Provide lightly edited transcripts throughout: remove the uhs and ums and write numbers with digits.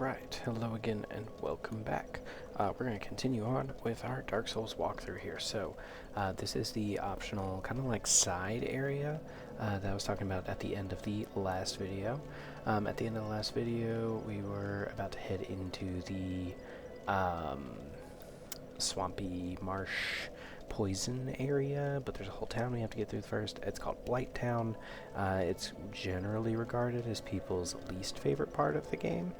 Alright, hello again and welcome back. We're going to continue on with our Dark Souls walkthrough here. So, this is the optional kind of like side area that I was talking about at the end of the last video. At the end of the last video, we were about to head into the swampy marsh poison area, but there's a whole town we have to get through first. It's called Blight Town. It's generally regarded as people's least favorite part of the game.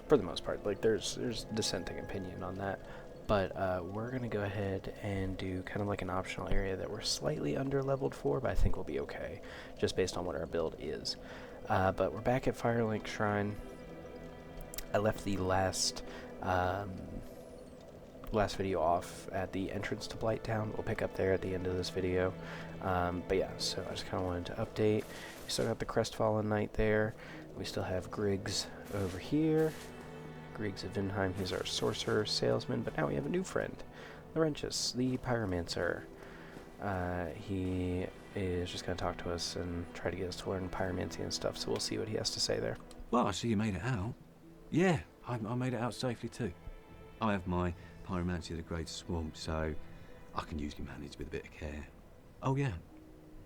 For the most part, like there's dissenting opinion on that, but we're gonna go ahead and do kind of like an optional area that we're slightly under leveled for, but I think we'll be okay, just based on what our build is. But we're back at Firelink Shrine. I left the last video off at the entrance to Blight Town. We'll pick up there at the end of this video. But yeah, so I just kind of wanted to update. We still got the Crestfallen Knight there. We still have Griggs over here. Griggs of Vinheim, he's our sorcerer salesman, but now we have a new friend, Laurentius, the pyromancer. He is just going to talk to us and try to get us to learn pyromancy and stuff, so we'll see what he has to say there. Well, I see you made it out. Yeah, I made it out safely too. I have my pyromancy of the Great Swamp, so I can usually manage with a bit of care. Oh yeah,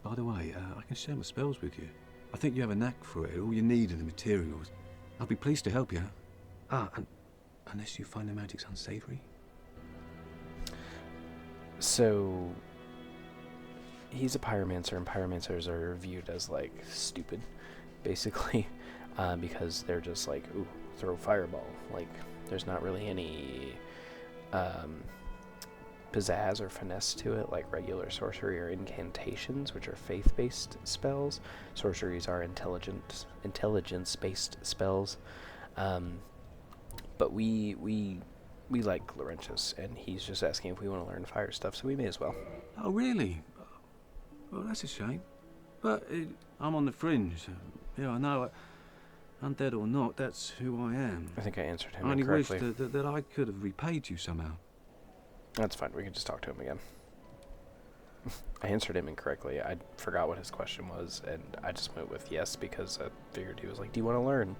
by the way, I can share my spells with you. I think you have a knack for it. All you need are the materials. I'll be pleased to help you. Unless you find the magic's unsavory. So, he's a pyromancer, and pyromancers are viewed as, like, stupid, basically, because they're just like, ooh, throw fireball. Like, there's not really any pizzazz or finesse to it like regular sorcery or incantations, which are faith-based spells. Sorceries are intelligence-based spells. But we like Laurentius, and he's just asking if we want to learn fire stuff, so we may as well. Oh, really? Well, that's a shame. But I'm on the fringe. Yeah, I know. Undead or not, that's who I am. I think I answered him I only wish incorrectly. that I could have repaid you somehow. That's fine, we can just talk to him again. I answered him incorrectly. I forgot what his question was, and I just went with yes because I figured he was like, do you want to learn?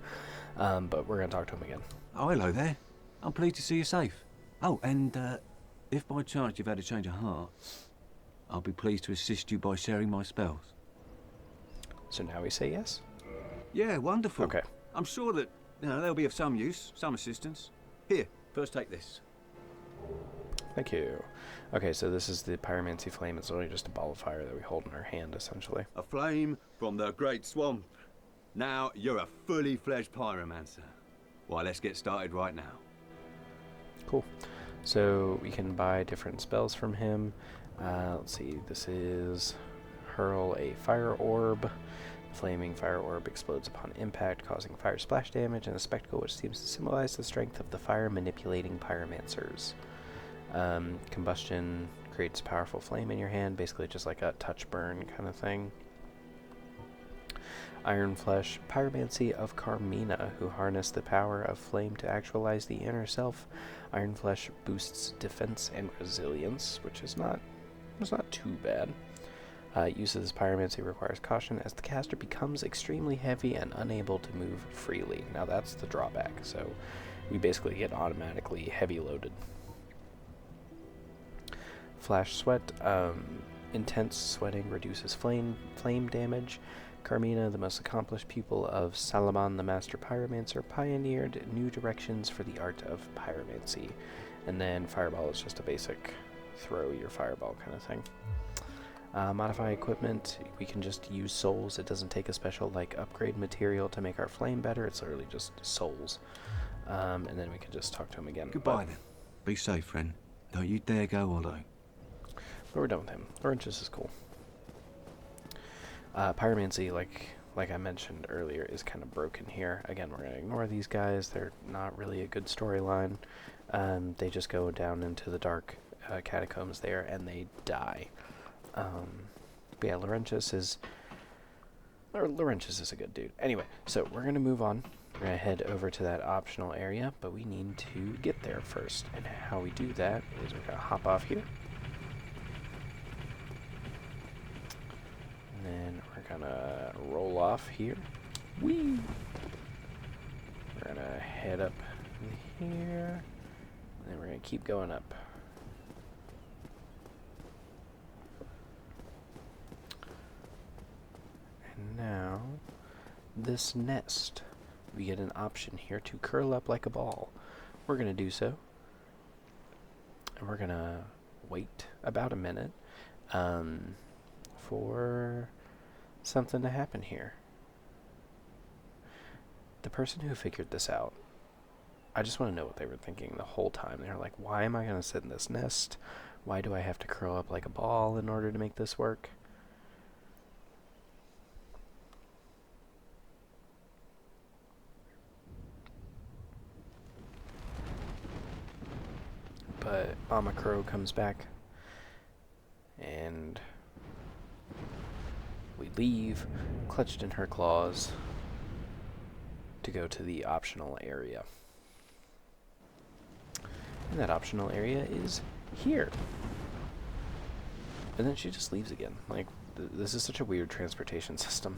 But we're going to talk to him again. Oh, hello there. I'm pleased to see you safe. Oh, and if by chance you've had a change of heart, I'll be pleased to assist you by sharing my spells. So now we say yes? Yeah, wonderful. Okay. I'm sure that they'll be of some use, some assistance. Here, first take this. Thank you. Okay, so this is the pyromancy flame. It's only just a ball of fire that we hold in our hand, essentially. A flame from the Great Swamp. Now you're a fully fledged pyromancer. Why, let's get started right now. Cool. So we can buy different spells from him. Let's see. This is hurl a fire orb. Flaming fire orb explodes upon impact, causing fire splash damage and a spectacle which seems to symbolize the strength of the fire manipulating pyromancers. Combustion creates powerful flame in your hand, basically just like a touch burn kind of thing. Iron Flesh, pyromancy of Carmina, who harness the power of flame to actualize the inner self. Iron Flesh boosts defense and resilience, which is not too bad. Use of this pyromancy requires caution as the caster becomes extremely heavy and unable to move freely. Now that's the drawback, so we basically get automatically heavy loaded. Flash Sweat, intense sweating reduces flame damage. Carmina, the most accomplished pupil of Salaman the Master Pyromancer, pioneered new directions for the art of pyromancy. And then Fireball is just a basic throw your fireball kind of thing. Modify equipment, we can just use souls. It doesn't take a special like upgrade material to make our flame better. It's literally just souls. And then we can just talk to him again. Goodbye then. Be safe, friend. Don't you dare go alone. But we're done with him. Laurentius is cool. Pyromancy, like I mentioned earlier, is kind of broken here. Again, we're going to ignore these guys. They're not really a good storyline. They just go down into the dark catacombs there, and they die. But yeah, Laurentius is a good dude. Anyway, so we're going to move on. We're going to head over to that optional area, but we need to get there first. And how we do that is we're going to hop off here. And then we're going to roll off here. Whee! head up here, and then we're going to keep going up. And now, this nest. We get an option here to curl up like a ball. We're going to do so. And we're going to wait about a minute for something to happen here. The person who figured this out, I just want to know what they were thinking the whole time. They were like, why am I going to sit in this nest? Why do I have to curl up like a ball in order to make this work? But Mama Crow comes back, and we leave, clutched in her claws, to go to the optional area. And that optional area is here. And then she just leaves again. Like, this is such a weird transportation system.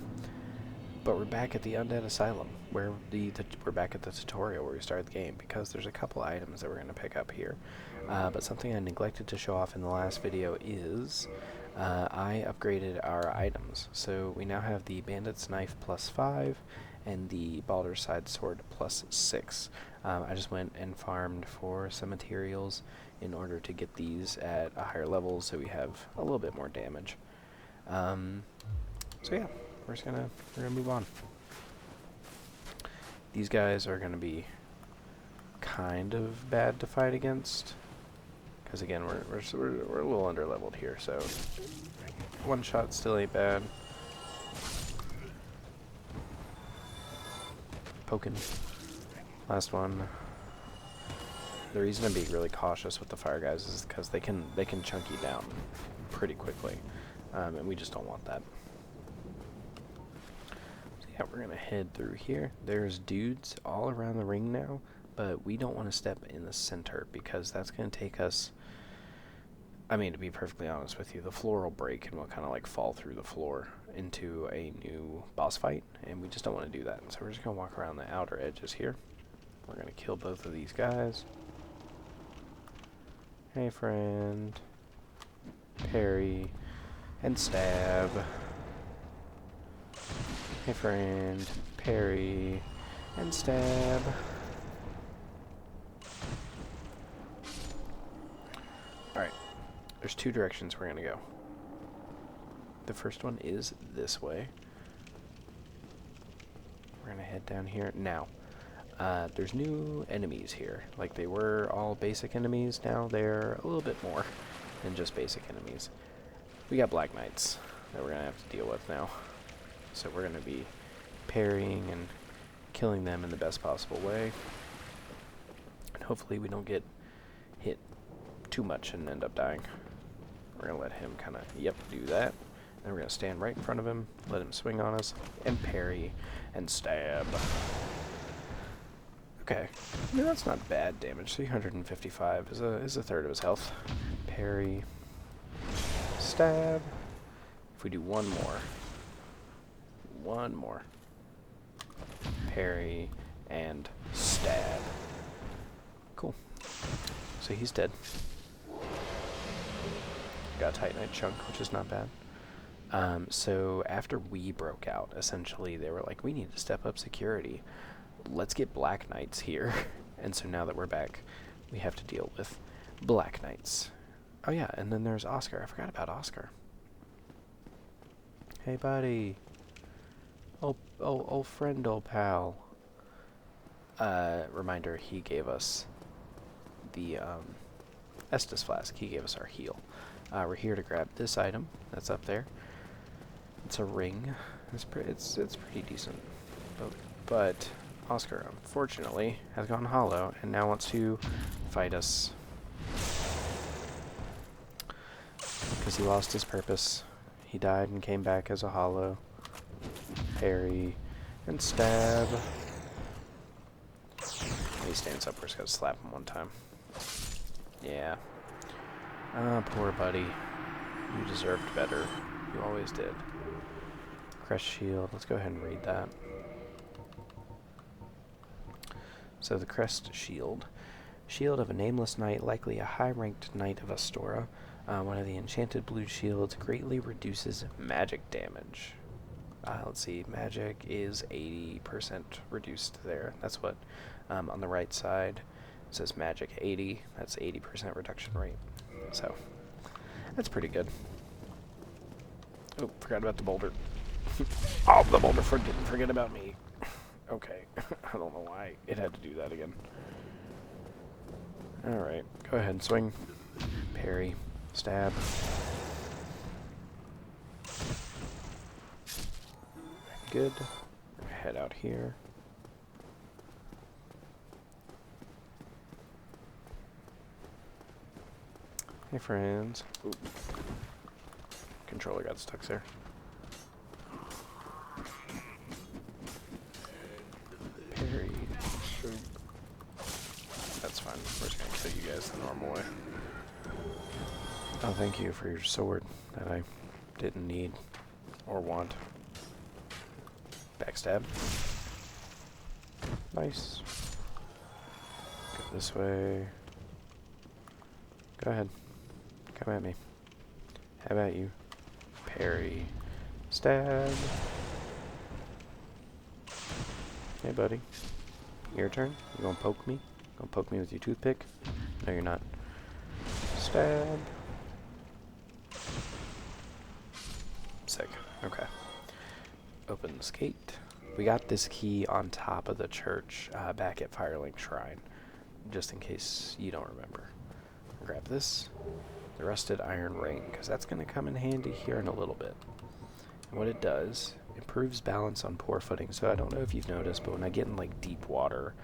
But we're back at the Undead Asylum, where we're back at the tutorial where we started the game, because there's a couple items that we're going to pick up here. But something I neglected to show off in the last video is I upgraded our items. So we now have the Bandit's Knife +5 and the Baldur's Side Sword +6. I just went and farmed for some materials in order to get these at a higher level so we have a little bit more damage. So yeah. We're gonna move on. These guys are gonna be kind of bad to fight against, because again we're a little under leveled here. So one shot still ain't bad. Poking. Last one. The reason I'm being really cautious with the fire guys is because they can chunk you down pretty quickly, and we just don't want that. Yeah, we're gonna head through here. There's dudes all around the ring now, but we don't want to step in the center because that's gonna take us. I mean, to be perfectly honest with you, the floor will break and we'll kind of like fall through the floor into a new boss fight, and we just don't want to do that. So we're just gonna walk around the outer edges here. We're gonna kill both of these guys. Hey, friend. Parry and stab. Hey friend, parry, and stab. Alright, there's two directions we're gonna go. The first one is this way. We're gonna head down here. Now, there's new enemies here. Like, they were all basic enemies, now they're a little bit more than just basic enemies. We got Black Knights that we're gonna have to deal with now. So we're going to be parrying and killing them in the best possible way. And hopefully we don't get hit too much and end up dying. We're going to let him kind of, do that. And we're going to stand right in front of him, let him swing on us, and parry and stab. Okay. I mean, that's not bad damage. 355 is a third of his health. Parry. Stab. If we do one more. Parry and stab. Cool. So he's dead. Got a Titanite chunk, which is not bad. So after we broke out, essentially they were like, we need to step up security. Let's get Black Knights here. And so now that we're back, we have to deal with Black Knights. Oh yeah, and then there's Oscar. I forgot about Oscar. Hey buddy. Old friend, old pal. Reminder, he gave us the Estus flask. He gave us our heal. We're here to grab this item that's up there. It's a ring. It's pretty decent. But Oscar, unfortunately, has gone hollow and now wants to fight us. Because he lost his purpose. He died and came back as a hollow. Parry and stab. When he stands up, we're just gonna slap him one time. Yeah. Ah, poor buddy. You deserved better. You always did. Crest shield. Let's go ahead and read that. So the crest shield. Shield of a nameless knight, likely a high-ranked knight of Astora. One of the enchanted blue shields greatly reduces magic damage. Let's see, magic is 80% reduced there. That's what, on the right side, it says magic 80. That's 80% reduction rate. So, that's pretty good. Oh, forgot about the boulder. Oh, the boulder didn't forget about me. Okay, I don't know why it had to do that again. Alright, go ahead, swing. Parry. Stab. Good. Head out here. Hey friends. Oop. Controller got stuck there. Parry. Oop. That's fine. We're just gonna kill you guys the normal way. Oh, thank you for your sword that I didn't need or want. Backstab. Nice. Go this way. Go ahead. Come at me. How about you? Parry. Stab. Hey, buddy. Your turn. You gonna poke me? Gonna poke me with your toothpick? No, you're not. Stab. Sick. Okay. Open this gate. We got this key on top of the church back at Firelink Shrine, just in case you don't remember. Grab this. The rusted iron ring, because that's going to come in handy here in a little bit. And what it does, improves balance on poor footing. So I don't know if you've noticed, but when I get in like deep water,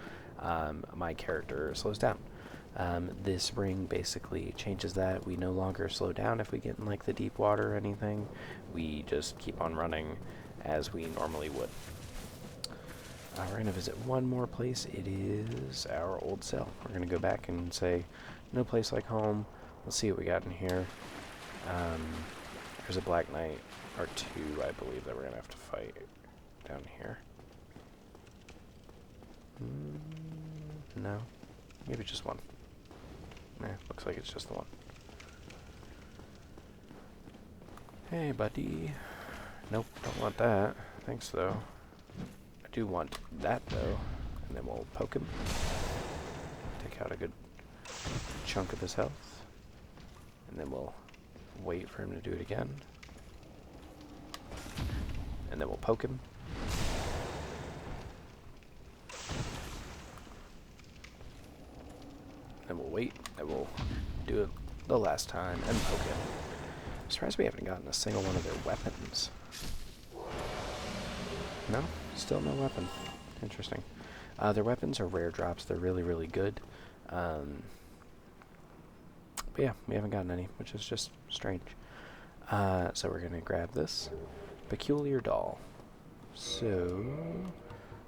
my character slows down. This ring basically changes that. We no longer slow down if we get in like the deep water or anything. We just keep on running as we normally would. We're going to visit one more place. It is our old cell. We're going to go back and say, no place like home. Let's see what we got in here. There's a Black Knight, or two, I believe, that we're going to have to fight down here. No. Maybe just one. Nah, looks like it's just the one. Hey, buddy. Nope, don't want that. Thanks, though. I do want that, though. And then we'll poke him. Take out a good chunk of his health. And then we'll wait for him to do it again. And then we'll poke him. Then we'll wait, and we'll do it the last time and poke him. I'm surprised we haven't gotten a single one of their weapons. No? Still no weapon. Interesting. Their weapons are rare drops. They're really, really good. But yeah, we haven't gotten any, which is just strange. So we're going to grab this. Peculiar doll. So,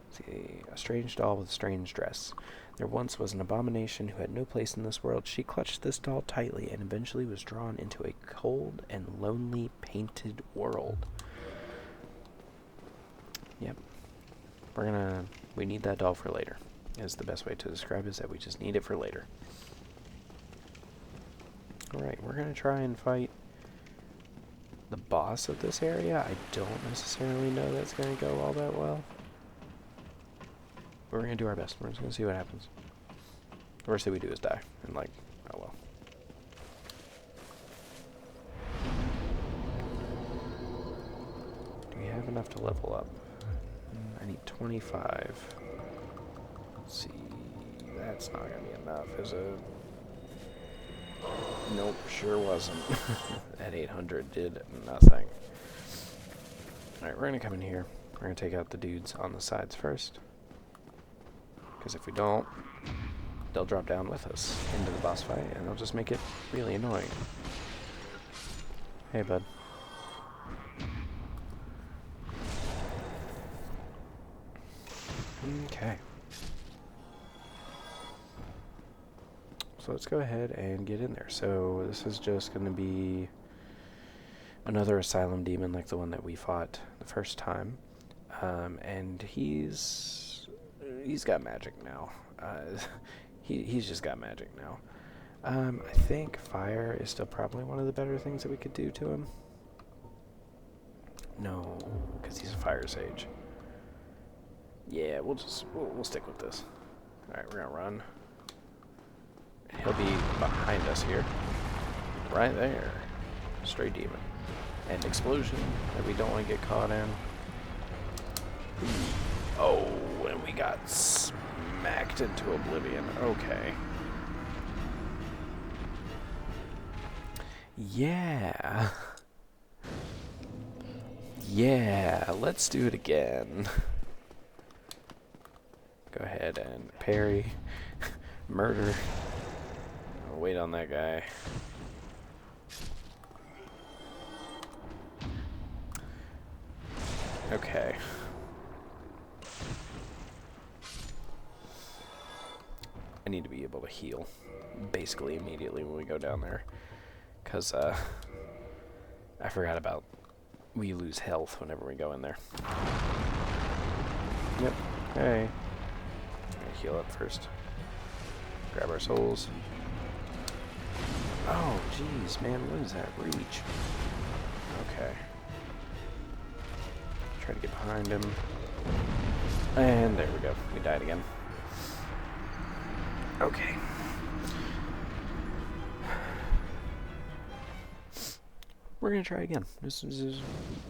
let's see. A strange doll with a strange dress. There once was an abomination who had no place in this world. She clutched this doll tightly and eventually was drawn into a cold and lonely painted world. Yep. We need that doll for later. Is the best way to describe it, is that we just need it for later. Alright, we're going to try and fight the boss of this area. I don't necessarily know that's going to go all that well. But we're going to do our best. We're just going to see what happens. The worst thing we do is die. And like, oh well. Do we have enough to level up? I need 25. Let's see. That's not going to be enough, is it? Nope, sure wasn't. That 800 did nothing. Alright, we're going to come in here. We're going to take out the dudes on the sides first. Because if we don't, they'll drop down with us into the boss fight, and they'll just make it really annoying. Hey, bud. Okay. So let's go ahead and get in there. So this is just going to be another asylum demon like the one that we fought the first time. And he's he's got magic now. He's just got magic now. I think fire is still probably one of the better things that we could do to him. No, because he's a fire sage. Yeah, we'll stick with this. All right, we're gonna run. He'll be behind us here, right there. Stray demon and explosion that we don't want to get caught in. Oh, and we got smacked into oblivion. Okay. Yeah. Yeah, let's do it again. Go ahead and parry. Murder. I'll wait on that guy. Okay. I need to be able to heal basically immediately when we go down there. Because, I forgot about we lose health whenever we go in there. Yep. Hey. Heal up first. Grab our souls. Oh, jeez, man, what is that? Reach. Okay. Try to get behind him. And there we go. We died again. Okay. We're gonna try again.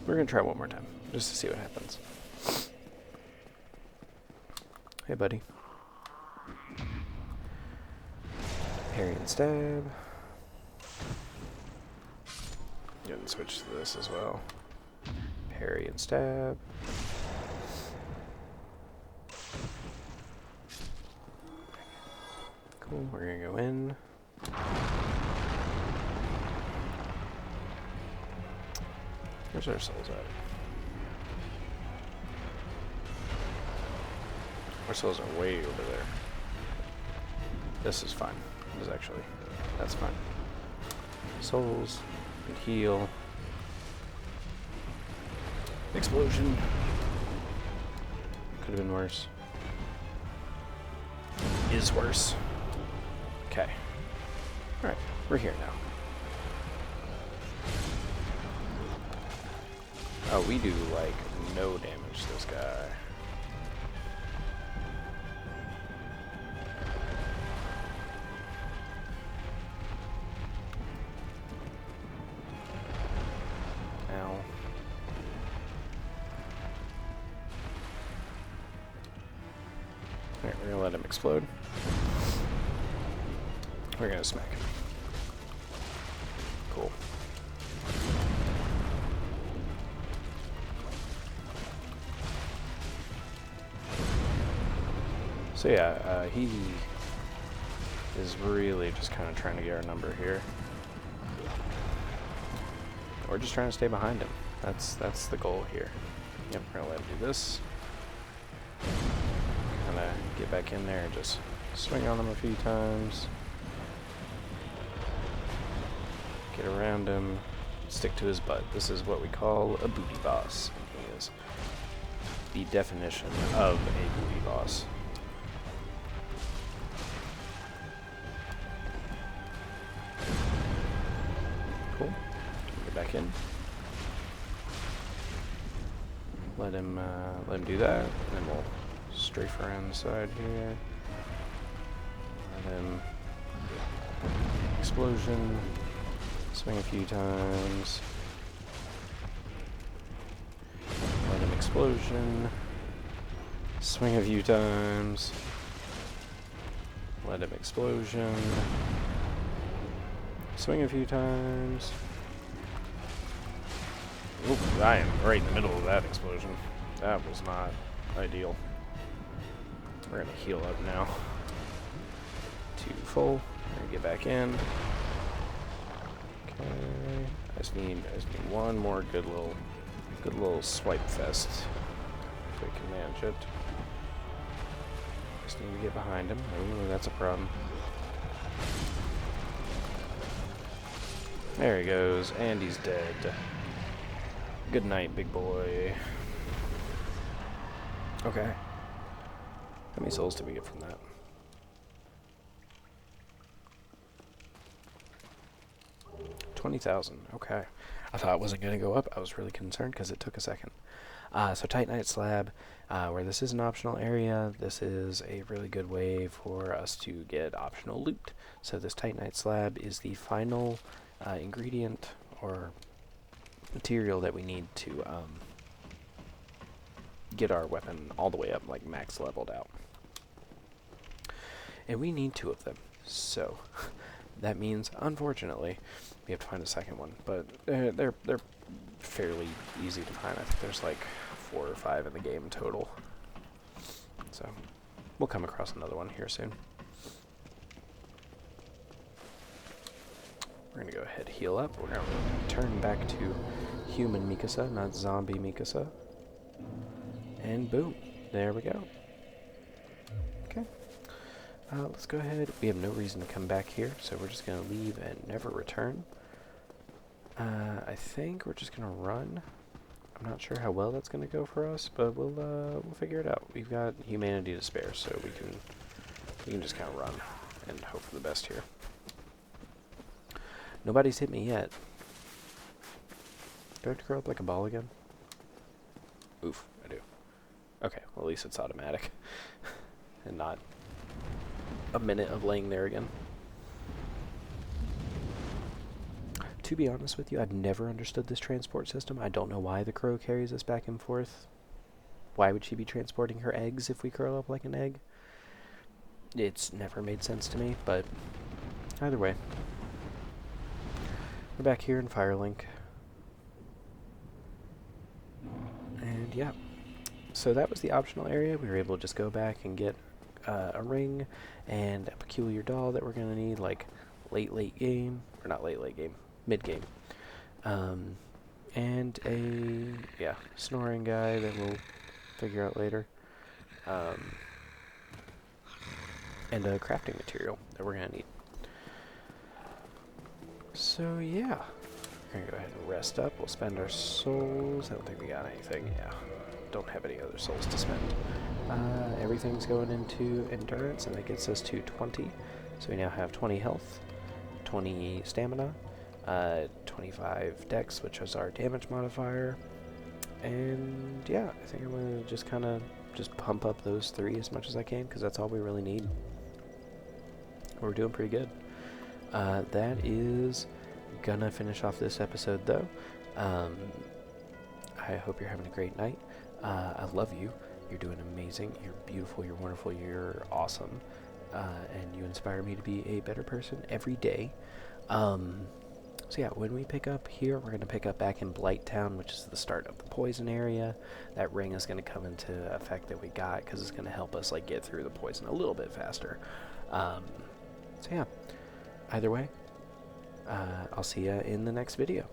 We're gonna try one more time, just to see what happens. Hey, buddy. Parry and stab. You can switch to this as well. Parry and stab. Cool, we're gonna go in. Where's our souls at? Our souls are way over there. This is fine. This is actually, that's fine. Souls, and heal. Explosion. Could have been worse. Is worse. Okay. Alright, we're here now. Oh, we do, like, no damage to this guy. Ow. Alright, we're gonna let him explode. We're gonna smack him. Cool. So yeah, he is really just kind of trying to get our number here. We're just trying to stay behind him. That's the goal here. Yep, we're gonna let him do this. Kind of get back in there and just swing on him a few times. Get around him. Stick to his butt. This is what we call a booty boss. He is the definition of a booty boss. Cool. Get back in. Let him do that, and then we'll strafe around the side here. Let him explosion. Swing a few times. Let him explosion. Swing a few times. Let him explosion. Swing a few times. Oop, I am right in the middle of that explosion. That was not ideal. We're gonna heal up now. 2 full. We're gonna get back in. Okay. I just need one more good little swipe fest. If we can manage it. Just need to get behind him. Ooh, that's a problem. There he goes, and he's dead. Good night, big boy. Okay. How many souls did we get from that? 20,000. Okay. I thought it wasn't going to go up. I was really concerned because it took a second. So Titanite Slab, where this is an optional area, this is a really good way for us to get optional loot. So this Titanite Slab is the final ingredient or material that we need to get our weapon all the way up, like max leveled out. And we need 2 of them. So that means, unfortunately, we have to find a second one. But they're fairly easy to find. I think there's like 4 or 5 in the game total. So we'll come across another one here soon. We're going to go ahead and heal up. We're going to turn back to human Mikasa, not zombie Mikasa. And boom. There we go. Okay. Let's go ahead. We have no reason to come back here, so we're just going to leave and never return. I think we're just going to run. I'm not sure how well that's going to go for us, but we'll figure it out. We've got humanity to spare, so we can just kind of run and hope for the best here. Nobody's hit me yet. Do I have to curl up like a ball again? Oof, I do. Okay, well at least it's automatic. And not a minute of laying there again. To be honest with you, I've never understood this transport system. I don't know why the crow carries us back and forth. Why would she be transporting her eggs if we curl up like an egg? It's never made sense to me, but either way. We're back here in Firelink. And yeah. So that was the optional area. We were able to just go back and get a ring and a peculiar doll that we're going to need, like late game. Or not late game. Mid-game. And a, snoring guy that we'll figure out later. And a crafting material that we're going to need. So, yeah. We're going to go ahead and rest up. We'll spend our souls. I don't think we got anything. Yeah. Don't have any other souls to spend. Everything's going into endurance, and that gets us to 20. So we now have 20 health, 20 stamina, 25 dex, which is our damage modifier, and yeah, I think I'm going to just kind of pump up those 3 as much as I can, because that's all we really need. We're doing pretty good. That is gonna finish off this episode, though. I hope you're having a great night. I love you. You're doing amazing. You're beautiful. You're wonderful. You're awesome. And you inspire me to be a better person every day. So yeah, when we pick up here, we're going to pick up back in Blighttown, which is the start of the poison area. That ring is going to come into effect that we got, because it's going to help us like get through the poison a little bit faster. So yeah, either way, I'll see ya in the next video.